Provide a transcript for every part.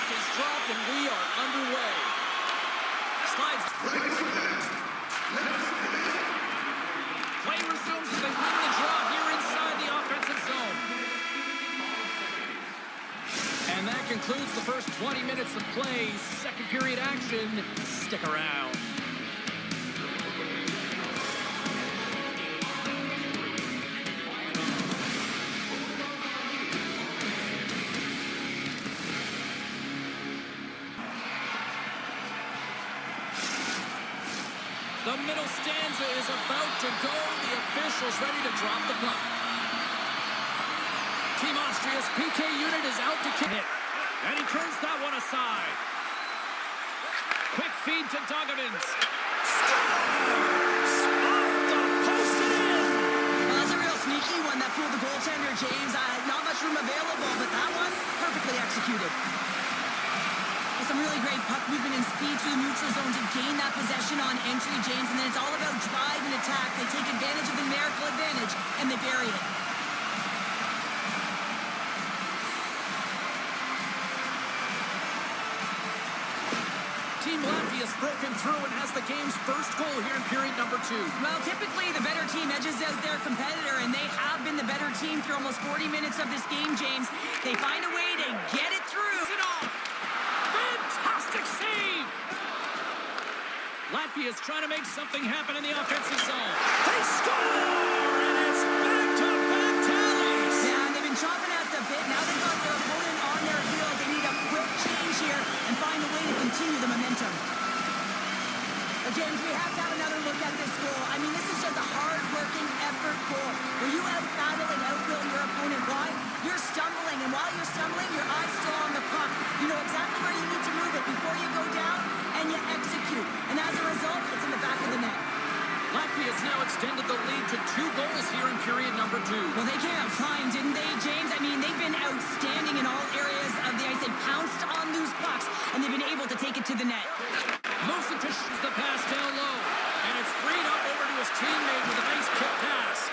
is dropped and we are underway. Slides. Play resumes as they win the draw here inside the offensive zone. And that concludes the first 20 minutes of play. Second period action. Stick around. The middle stanza is about to go. The officials ready to drop the puck. Team Austria's PK unit is out to kick it. And he turns that one aside. Quick feed to Dogovins. Scores! Off the post and in! Well, that's a real sneaky one that fooled the goaltender, James. Not much room available, but that one, perfectly executed. Some really great puck movement and speed through the neutral zone to gain that possession on entry, James, and then it's all about drive and attack. They take advantage of the numerical advantage, and they bury it. Team Latvia's broken through and has the game's first goal here in period number 2. Well, typically the better team edges out their competitor, and they have been the better team through almost 40 minutes of this game, James. They find a way to get it through. Fantastic save! Latvia's trying to make something happen in the offensive zone. They score! And it's back-to-back tallies! Yeah, and they've been chopping at the bit. Now they've got their opponent on their heels. They need a quick change here and find a way to continue the momentum. But James, we have to have another look at this goal. I mean, this is just a hard-working effort goal where you out-battle and outwill your opponent. Why? You're stumbling, and while you're stumbling, your eye's still on the puck. You know exactly where you need to move it before you go down, and you execute. And as a result, it's in the back of the net. Latvia has now extended the lead to 2 goals here in period number 2. Well, they came out flying, didn't they, James? I mean, they've been outstanding in all areas of the ice. They pounced on loose pucks, and they've been able to take it to the net. Moves the pass down low, and it's freed up over to his teammate with a nice kick pass.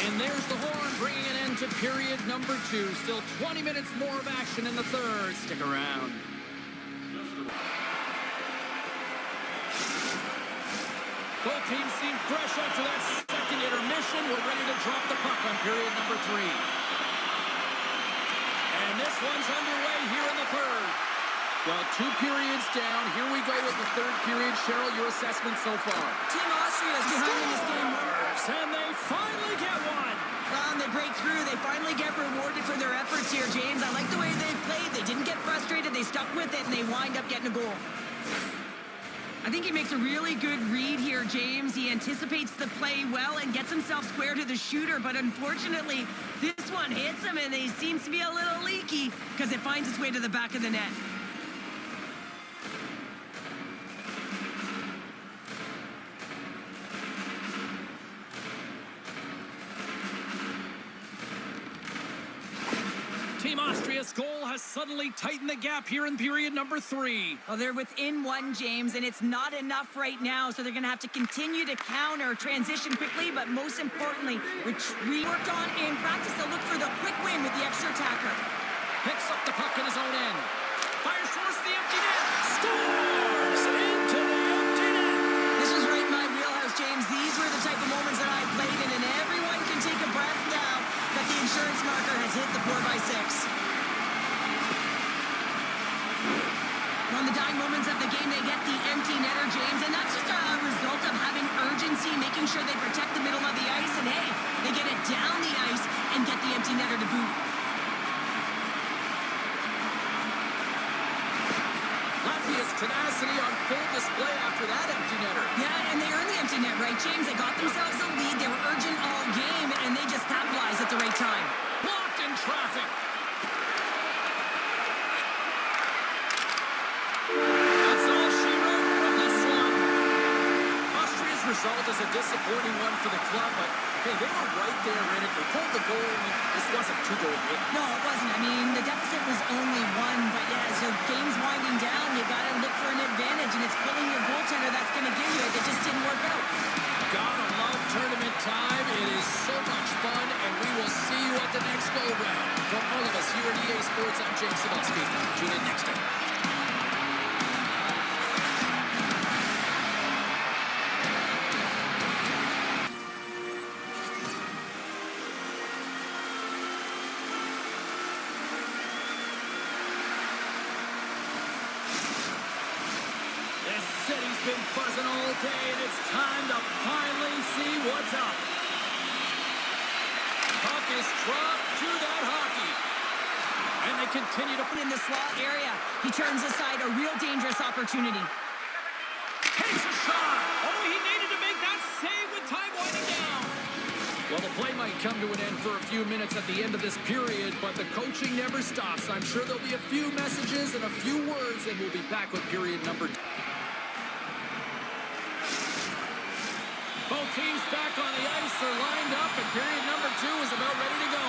And there's the horn, bringing an end to period number 2. Still 20 minutes more of action in the third. Stick around. Both teams seem fresh after that second intermission. We're ready to drop the puck on period number 3. And this one's underway here in the third. Well, 2 periods down. Here we go with the third period. Cheryl, your assessment so far. Team Austria is behind in this game. And they finally get one. Well, they break through. They finally get rewarded for their efforts here, James. I like the way they played. They didn't get frustrated. They stuck with it, and they wind up getting a goal. I think he makes a really good read here, James. He anticipates the play well and gets himself square to the shooter, but unfortunately, this one hits him, and he seems to be a little leaky because it finds its way to the back of the net. Team Austria's goal has suddenly tightened the gap here in period number 3. Well, they're within 1, James, and it's not enough right now, so they're going to have to continue to counter, transition quickly, but most importantly, retreat. Worked on in practice, they'll look for the quick win with the extra attacker. Picks up the puck in his own end. Fires towards the empty net. Scores into the empty net. This was right in my wheelhouse, James. These were the type of moments that I played in, and everyone can take a breath now that the insurance marker has hit the 4x6. On the dying moments of the game, they get the empty netter, James, and that's just a result of having urgency, making sure they protect the middle of the ice, and hey, they get it down the ice and get the empty netter to boot. Latvia's tenacity on full display after that empty netter. Yeah, and they earned the empty net, right, James? They got themselves a lead, they were urgent all game, and they just capitalized at the right time. Blocked in traffic. That's all she wrote from this one. Austria's result is a disappointing one for the club, but hey, they were right there in it. They pulled the goal, and this wasn't 2-goal game. No, it wasn't. I mean, the deficit was only 1, but yeah, as the game's winding down, you got to look for an advantage, and it's pulling your goaltender that's going to give you it. It just didn't work out. Gotta love tournament time. It is so much fun, and we will see you at the next go-round. From all of us EA Sports. I'm James Cebulski. Tune in next time. City's been buzzing all day, and it's time to finally see what's up. Puck is dropped to that hockey. And they continue to In the slot area, he turns aside a real dangerous opportunity. takes a shot. Oh, he needed to make that save with time winding down. Well, the play might come to an end for a few minutes at the end of this period, but the coaching never stops. I'm sure there'll be a few messages and a few words, and we'll be back with period number 2. Both teams back on the ice are lined up, and period number 2 is about ready to go.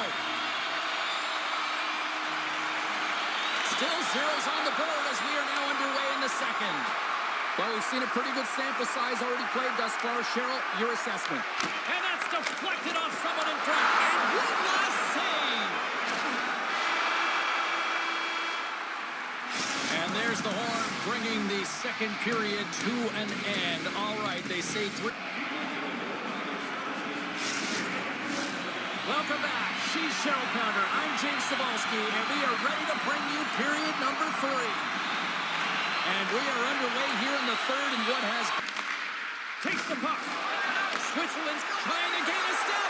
Still zeros on the board as we are now underway in the second. Well, we've seen a pretty good sample size already played thus far. Cheryl, your assessment. And that's deflected off someone in front. And one last save. And there's the horn, bringing the second period to an end. All right, they say 3. Welcome back. She's Cheryl Pounder. I'm James Cebulski, and we are ready to bring you period number 3. And we are underway here in the third, and what has... Takes the puck. Switzerland's trying to gain a step.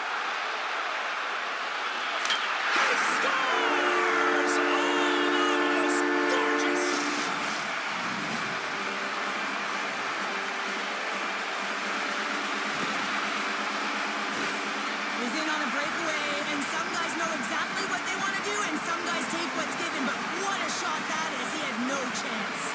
He scores! Oh, that was gorgeous! He's in on a breakaway, and some guys know exactly what they want to do, and some guys take what's given, but what a shot that is. He had no chance.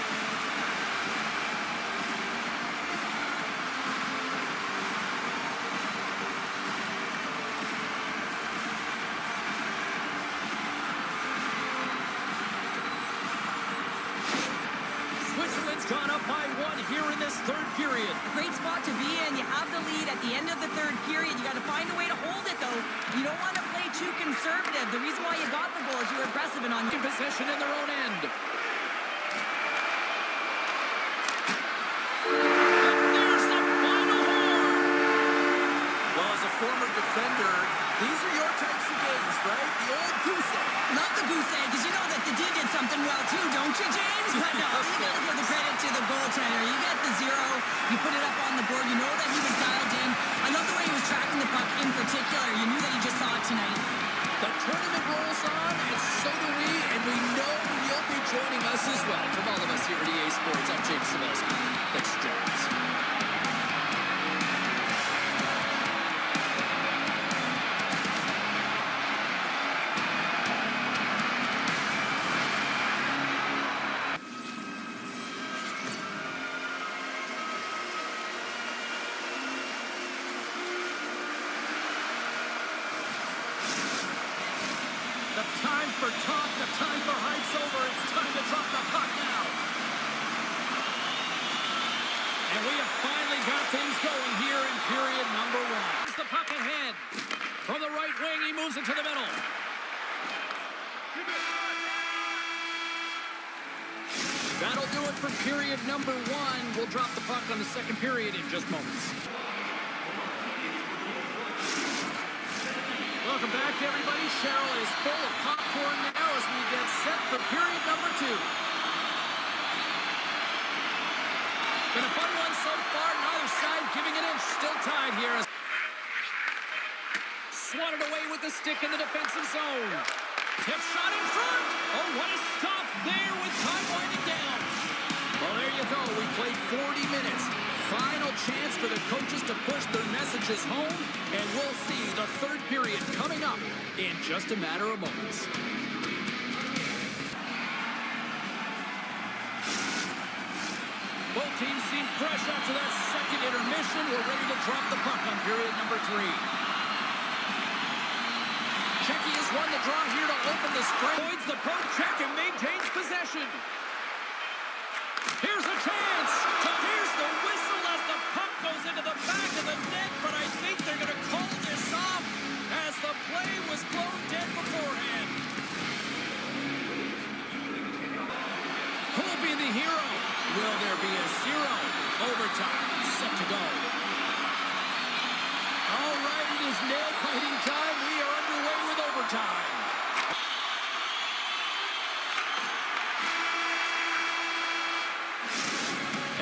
Switzerland's gone up by 1 here in this third period. Great spot to be in. You have the lead at the end of the third period. You got to find a way to hold it, though. You don't want to play too conservative. The reason why you got the goal is you were aggressive and on In possession in their own end. And there's the final horn. Well, as a former defender, these are your types of games, right? The old goose egg. Not the goose egg, because you know that the D did something well, too, don't you, James? But no, you got to give the credit to the goaltender. You get the 0, you put it up on the board. You know that he was dialed in. I love the way he was tracking the puck in particular. You knew that he just saw it tonight. The tournament rolls on, and so do we, and we know you'll be joining us as well. From all of us here at EA Sports, I'm James Cebulski. Thanks for joining us. The time for talk, the time for heights over. It's time to drop the puck now. And we have finally got things going here in period number 1. It's the puck ahead. From the right wing, he moves it to the middle. That'll do it for period number 1. We'll drop the puck on the second period in just moments. Welcome back, everybody. Cheryl is full of popcorn now as we get set for period number 2. Been a fun one so far. Neither side giving an inch. Still tied here. Swatted away with the stick in the defensive zone. Tip shot in front. Oh, what a stop there with time winding down. Well, there you go. We played 40 minutes. Final chance for the coaches to push their messages home, and we'll see the third period coming up in just a matter of moments. Both teams seem fresh after that second intermission. We're ready to drop the puck on period number 3. Checky has won the draw here to open the string. Avoids the poke check and maintains possession. Here's a chance. Here's the whistle as the puck goes into the back of the net, but I think they're going to call this off as the play was blown dead beforehand. Will there be a zero? Overtime, set to go. All right, it is nail-biting time. We are underway with overtime.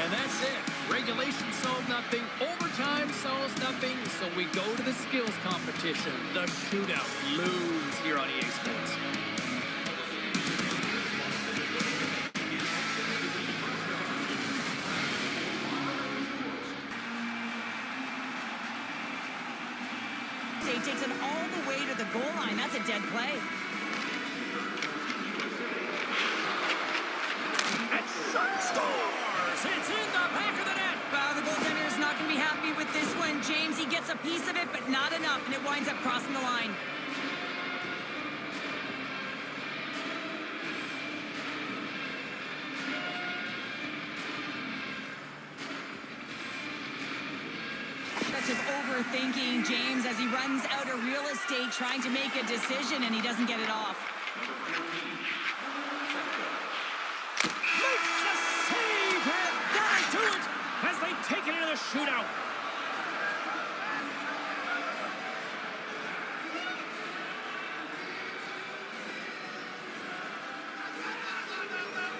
And that's it. Regulation solved nothing. Overtime solves nothing. So we go to the skills competition. The shootout looms here on EA Sports. He takes it all the way to the goal line. That's a dead play. And scores! It's in the back of the net. The goaltender is not going to be happy with this one, James. He gets a piece of it, but not enough, and it winds up crossing the line. Of overthinking, James, as he runs out of real estate trying to make a decision, and he doesn't get it off. Makes the save, and that'll do it as they take it into the shootout.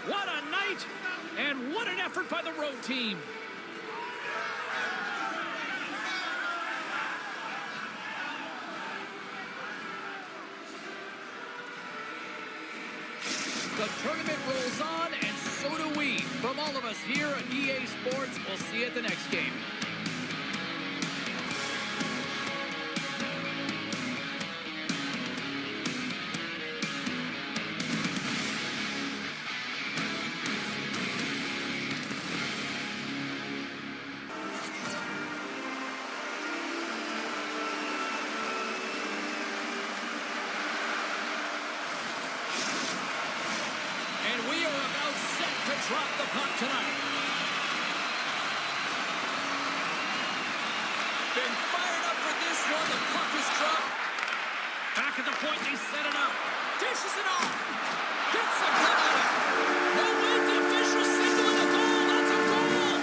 What a night, and what an effort by the road team. The tournament rolls on, and so do we. From all of us here at EA Sports, we'll see you at the next game. Drop the puck tonight. Been fired up for this one. The puck is dropped. Back at the point, they set it up. Dishes it off. Gets a glove on it. No way, the official signaling a goal. That's a goal.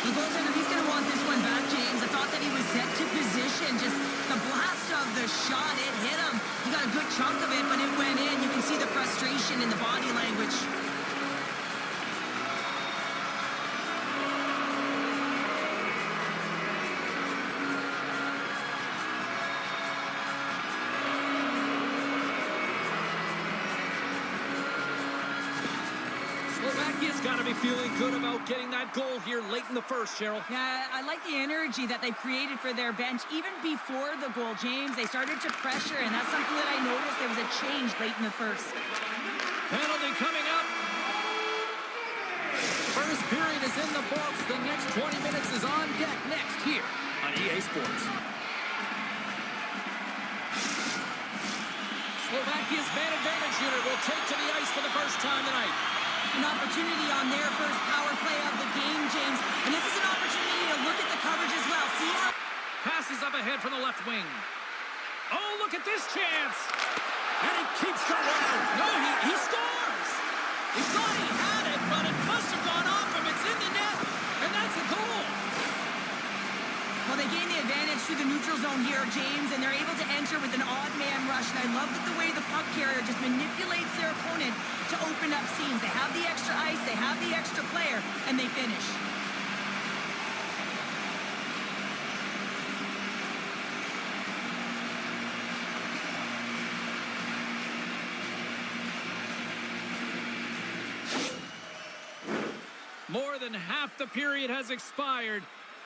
The goaltender, he's going to want this one back, James. I thought that he was set to position. Just the blast of the shot, it hit him. He got a good chunk of it, but it went in. You can see the frustration in the body language. Slovakia's got to be feeling good about getting that goal here late in the first, Cheryl. Yeah, I like the energy that they created for their bench. Even before the goal, James, they started to pressure, and that's something that I noticed. There was a change late in the first. Penalty coming up. First period is in the books. The next 20 minutes is on deck next here on EA Sports. Slovakia's man advantage unit will take to the ice for the first time tonight. An opportunity on their first power play of the game, James. And this is an opportunity to look at the coverage as well. See how... Passes up ahead from the left wing. Oh, look at this chance. And he keeps the run. No, he scores. He thought he had it, but it must have gone off him. It's in the net, and that's a goal. Well, they gain the advantage through the neutral zone here, James, and they're able to enter with an odd man rush. And I love that the way the puck carrier just manipulates their opponent to open up seams. They have the extra ice, they have the extra player, and they finish. More than half the period has expired.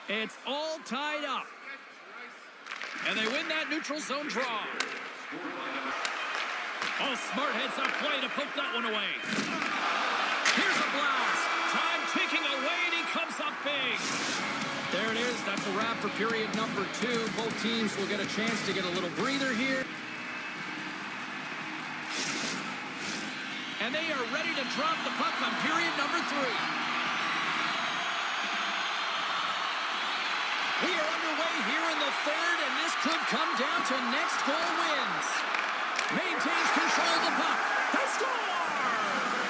It's all tied up. And they win that neutral zone draw. Oh, smart heads-up play to poke that one away. Here's a blast. Time ticking away, and he comes up big. There it is. That's a wrap for period number 2. Both teams will get a chance to get a little breather here. And they are ready to drop the puck on period number 3. We are underway here in the third, and this could come down to next goal wins. Maintains control of the puck. They score!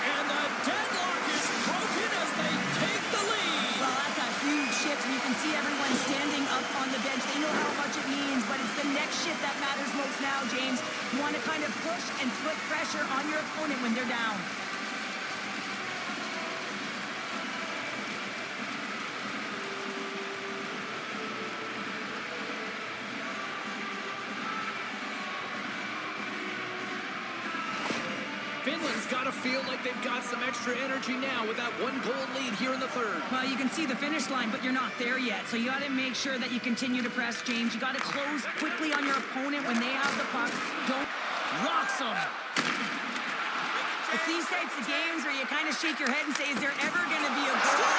And the deadlock is broken as they take the lead. Well, that's a huge shift, and you can see everyone standing up on the bench. They know how much it means, but it's the next shift that matters most now, James. You want to kind of push and put pressure on your opponent when they're down. Finland's got to feel like they've got some extra energy now with that one-goal lead here in the third. Well, you can see the finish line, but you're not there yet. So you got to make sure that you continue to press, James. You got to close quickly on your opponent when they have the puck. Don't Rocks them. It's these types of games where you kind of shake your head and say, is there ever going to be a goal?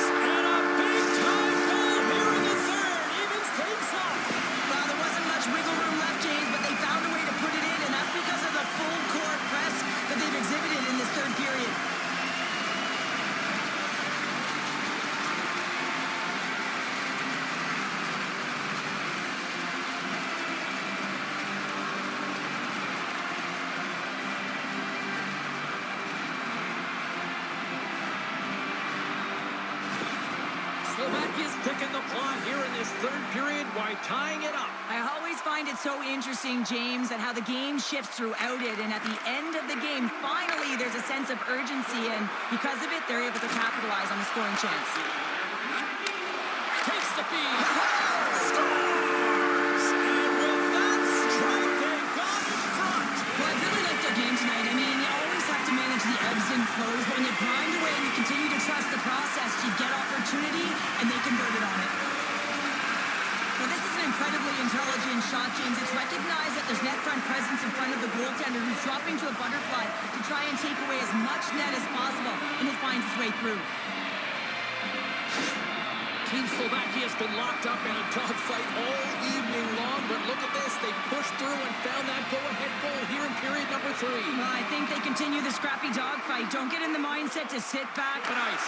And a big-time goal here in the third. Evens things up. Well, there wasn't much wiggle room left, James, but they found a way to put it in, and that's because of the full court press that they've exhibited in this third period. Slovakia's picking the plot here in this third period while tying it up. I always find it so interesting, James, that how the game shifts throughout it, and at the end of the game, finally, there's a sense of urgency, and because of it, they're able to capitalize on the scoring chance. Takes the feed. Scores! And with that strike, they got in front. Well, I really liked their game tonight. I mean, you always have to manage the ebbs and flows, but when you grind away and you continue to trust the process, you get opportunity, and they converted on it. Well, this is an incredibly intelligent shot, James. It's recognized that there's net front presence in front of the goaltender who's dropping to a butterfly to try and take away as much net as possible, and it finds its way through. Team Slovakia has been locked up in a dogfight all evening long, but look at this. They pushed through and found that go-ahead goal here in period number 3. Well, I think they continue the scrappy dogfight. Don't get in the mindset to sit back. But ice.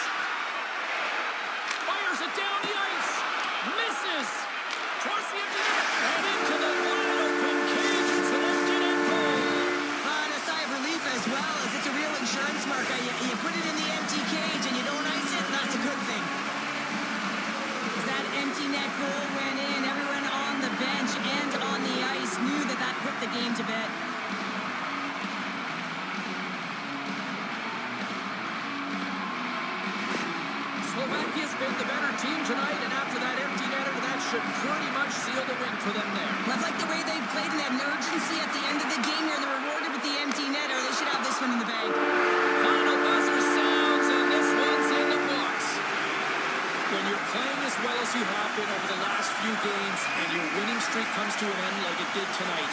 Fires it down the ice. Misses. Towards the empty net. And into the wide open cage. It's an empty net goal. And a sigh of relief as well, as it's a real insurance marker. You put it in the empty cage and you don't ice it, that's a good thing. As that empty net goal went in, everyone on the bench and on the ice knew that that put the game to bed. Slovakia's been the better team tonight, and after that empty netter, that should pretty much seal the win for them there. I like the way they've played in that urgency at the end of the game here. They're rewarded with the empty netter. They should have this one in the bag. Final buzzer sounds, and this one's in the books. When you're playing as well as you have been over the last few games, and your winning streak comes to an end like it did tonight,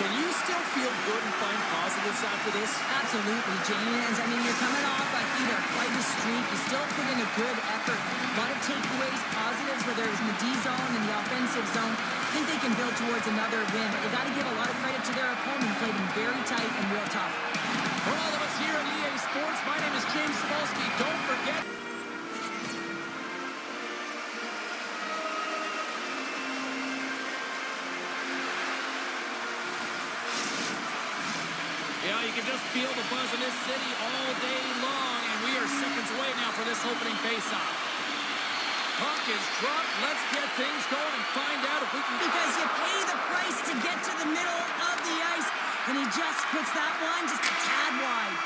can you still feel good and find positives after this? Absolutely, James. I mean, you're coming off either quite a streak. You still put in a good effort. A lot of takeaways, positives, whether it was in the D zone and the offensive zone. I think they can build towards another win, but you got to give a lot of credit to their opponent, who played them very tight and real tough. For all of us here at EA Sports, my name is James Cebulski. Don't forget... Yeah, you can just feel the buzz in this city all day long, and we are seconds away now for this opening faceoff. Puck is dropped. Let's get things going and find out if we can... Because you pay the price to get to the middle of the ice, and he just puts that one just a tad wide.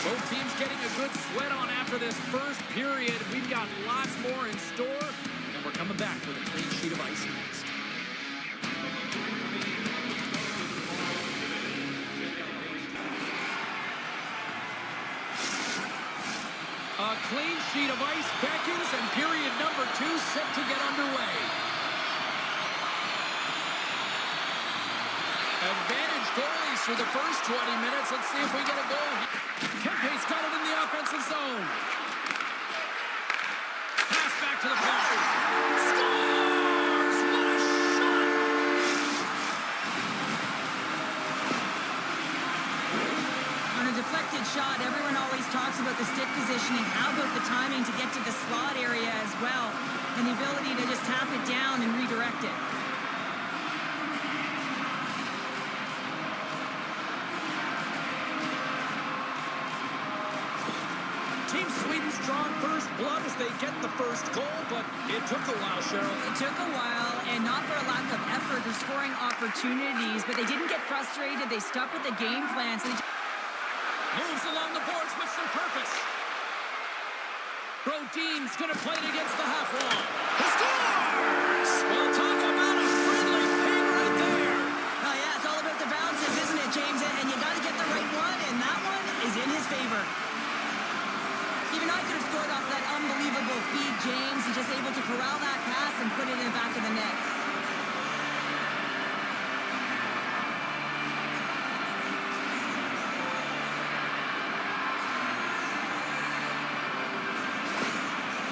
Both teams getting a good sweat on after this first period. We've got lots more in store, and we're coming back with a clean sheet of ice next. A clean sheet of ice beckons, and period number 2 set to get underway. Advantage goalies through the first 20 minutes. Let's see if we get a goal. Kempe's got it in the offensive zone. Pass back to the point. Scores! What a shot! On a deflected shot, everyone always talks about the stick positioning. How about the timing to get to the slot area as well, and the ability to just tap it down and redirect it. drawn first blood as they get the first goal, but it took a while, Cheryl. It took a while, and not for a lack of effort or scoring opportunities, but they didn't get frustrated. They stuck with the game plan. So moves along the boards with some purpose. Brodin's going to play it against the half wall. He scores! Well, talk about a friendly ping right there. Oh, yeah, it's all about the bounces, isn't it, James? And you got to get the right one, and that one is in his favor. Even I could have scored off that unbelievable feed, James. He's just able to corral that pass and put it in the back of the net.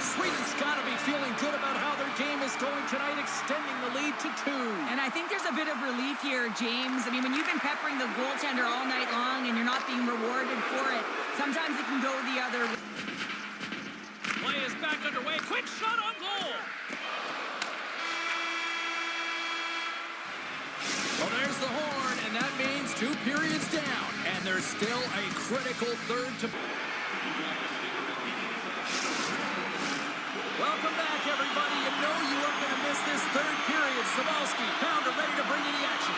Sweden's got to be feeling good about how their game is going tonight, extending the lead to 2. And I think there's a bit of relief here, James. I mean, when you've been peppering the goaltender all night long and you're not being rewarded for it, sometimes it can go the other way. Play is back underway. Quick shot on goal. Well, there's the horn, and that means 2 periods down. And there's still a critical third to... Welcome back, everybody. You know you weren't going to miss this third period. Sabalski, Pounder ready to bring you the action.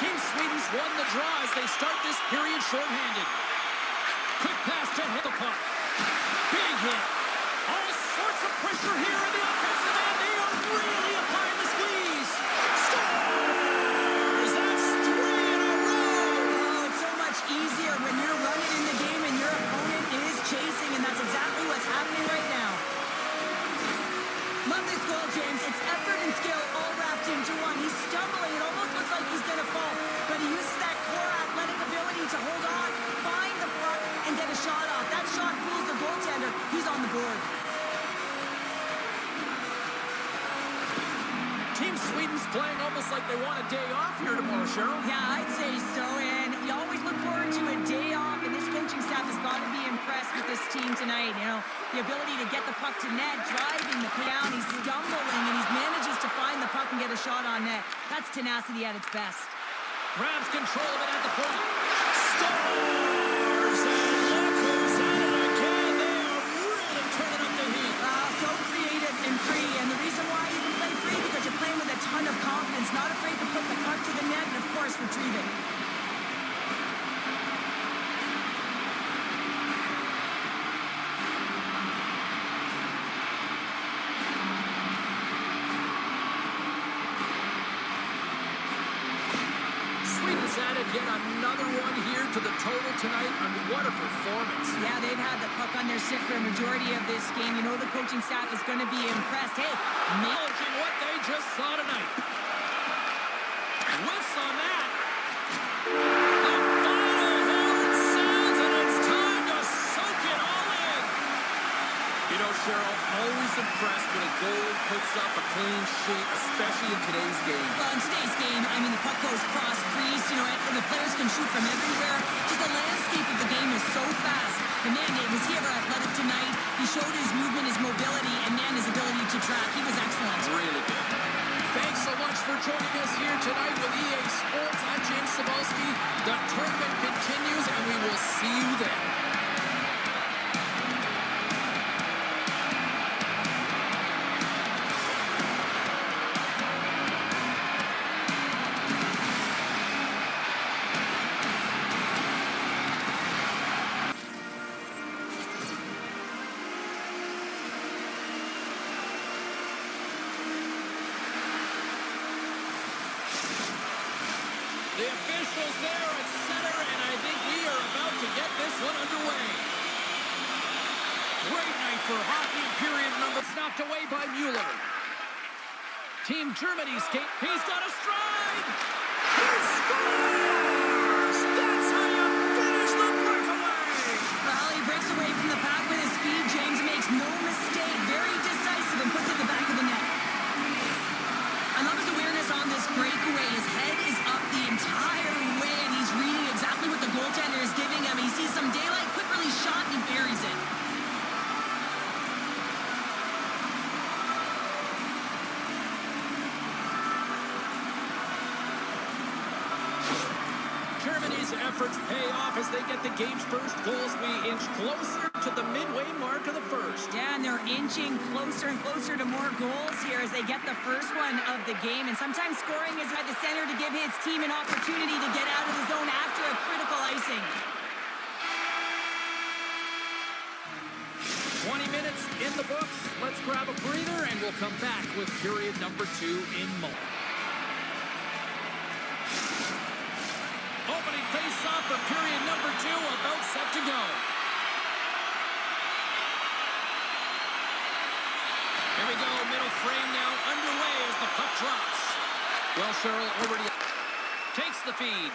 Team Sweden's won the draw as they start this period shorthanded. Quick pass to hit the puck. Big hit. All sorts of pressure here in the offensive end. They are really applying the squeeze. Scores! That's 3 in a row. Oh, it's so much easier when you're running in the game and your opponent is chasing, and that's exactly what's happening right now. Love this goal, James. It's effort and skill all wrapped into one. He's stumbling. It almost looks like he's going to fall, but he uses that core athletic ability to hold on, find the puck, and get a shot off. That shot fools the goaltender. He's on the board. Team Sweden's playing almost like they want a day off here tomorrow, Cheryl. Yeah, I'd say so, and you always look forward to a day off, and this coaching staff has got to be impressed with this team tonight. You know, the ability to get the puck to net, driving the puck down, he's stumbling, and he manages to find the puck and get a shot on net. That's tenacity at its best. Grabs control of it at the point. Scores! And look who's at it again. They are really turning up the heat. So creative and free, and the reason why you can play free because you're playing with a ton of confidence, not afraid to put the puck to the net, and of course retrieve it. Sweden's added yet another one here to the total tonight, and what a performance. Yeah, they've had the puck on their stick for a majority of this game. You know the coaching staff is going to be impressed. Hey, Acknowledging what they just saw tonight. Whiffs on that. The final horn sounds, and it's time to soak it all in. You know, Cheryl, always impressed when a goalie puts up a clean sheet, especially in today's game. well, in today's game, I mean, the puck goes cross crease, you know, and the players can shoot from everywhere. Just the landscape of the game is so fast. And man, was he ever athletic tonight? He showed his movement, his mobility, and man, his ability to track. He was excellent. Really good. Thanks so much for joining us here tonight with EA Sports. I'm James Sabalski. The tournament continues, and we will see you then. The officials there at center, and I think we are about to get this one underway. Great night for hockey, period number knocked away by Mueller. Team Germany's game. He's got a stride! He scores! That's how you finish the breakaway! Well, he breaks away from the pack with his speed. James makes no mistake. Very decisive and puts it in the back of the net. I love his awareness on this breakaway. His head is up the entire way, and he's reading exactly what the goaltender is giving him. He sees some daylight, quick release shot, and he buries it. Germany's efforts pay off as they get the game's first goals. We inch closer to the midway mark of the first. Yeah, and they're inching closer and closer to more goals here as they get the first one of the game. And sometimes scoring is by the center to give his team an opportunity to get out of the zone after a critical icing. 20 minutes in the books. Let's grab a breather, and we'll come back with period number 2 in moment. Opening face-off for period number 2, about set to go. Here we go, middle frame now underway as the puck drops. Well, Cheryl already takes the feed.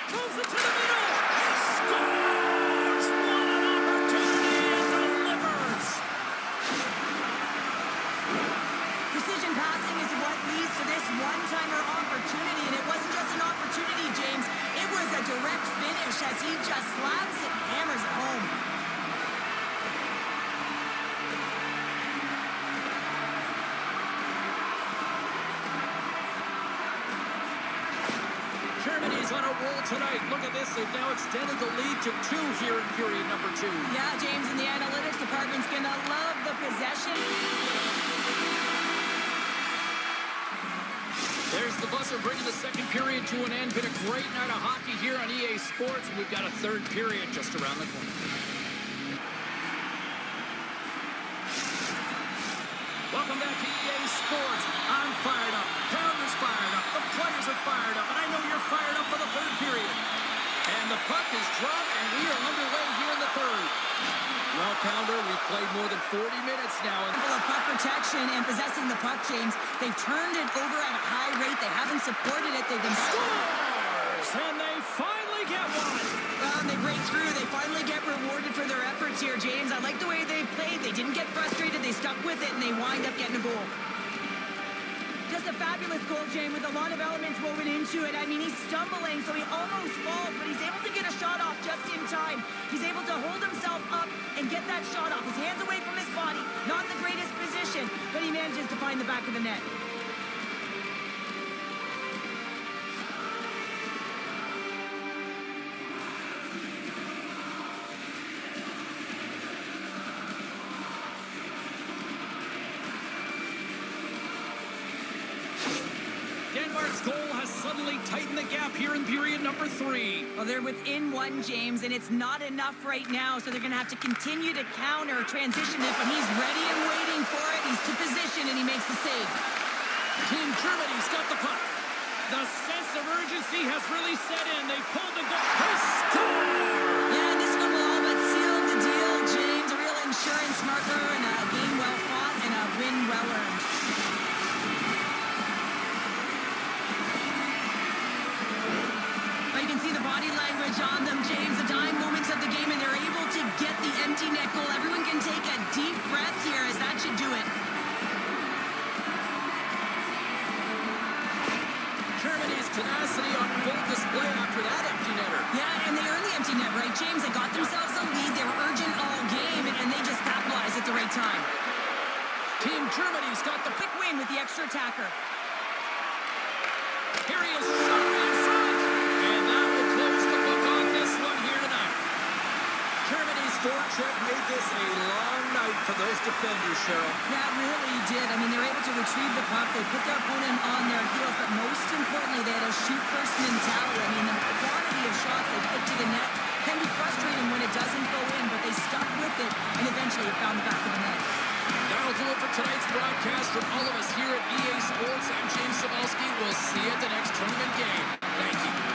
Moves it to the middle. He scores! What an opportunity and delivers! Precision passing is what leads to this one-timer opportunity, and it wasn't just an opportunity, James. It was a direct finish as he just slaps it and hammers it home. Germany's on a roll tonight. Look at this. They've now extended the lead to 2 here in period number 2. Yeah, James, and the analytics department's going to love the possession. There's the buzzer bringing the second period to an end. Been a great night of hockey here on EA Sports, and we've got a third period just around the corner. Welcome back to EA Sports. I'm fired up. Pounder's fired up. The players are fired up. And I know you're fired up for the third period. And the puck is dropped, and we are underway here in the third. Well, Pounder, we've played more than 40 minutes now. Of puck protection and possessing the puck, James. They've turned it over at a high rate. They haven't supported it. They've been Scores! And they finally get one. Well, and they break through. They finally get rewarded for their efforts here, James. I like the way they played. They didn't get frustrated. They stuck with it, and they wind up getting a goal. Just a fabulous goal, James, with a lot of elements woven into it. I mean, he's stumbling, so he almost falls, but he's able to get a shot off just in time. He's able to hold himself up and get that shot off. His hands away from his body. Not the greatest position, but he manages to find the back of the net. Denmark's goal has suddenly tightened the gap here in period number 3. Well, they're within 1, James, and it's not enough right now, so they're going to have to continue to counter, transition it, but he's ready and waiting for it. He's to position, and he makes the save. Team Germany's got the puck. The sense of urgency has really set in. They pulled the goal. They score! Yeah, and this one will all but seal the deal, James. A real insurance marker and a game well fought and a win well earned. You can see the body language on them, James, the dying moments of the game, and they're able to get the empty net goal. Everyone can take a deep breath here, as that should do it. Germany's tenacity on full display after that empty netter. Yeah, and they earned the empty net, right, James? They got themselves a lead. They were urgent all game, and they just capitalized at the right time. Team Germany's got the Quick win with the extra attacker. Here he is, shot in front. And that will close the book on this one here tonight. Germany's forecheck made this a long night for those defenders, Cheryl. Yeah, it really did. I mean, they were able to retrieve the puck. They put their opponent on their heels, but most importantly, they had a shoot-first mentality. I mean, the quantity of shots they put to the net can be frustrating when it doesn't go in, but they stuck with it, and eventually it found the back of the net. That'll do it for tonight's broadcast. From all of us here at EA Sports, I'm James Cebulski. We'll see you at the next tournament game. Thank you.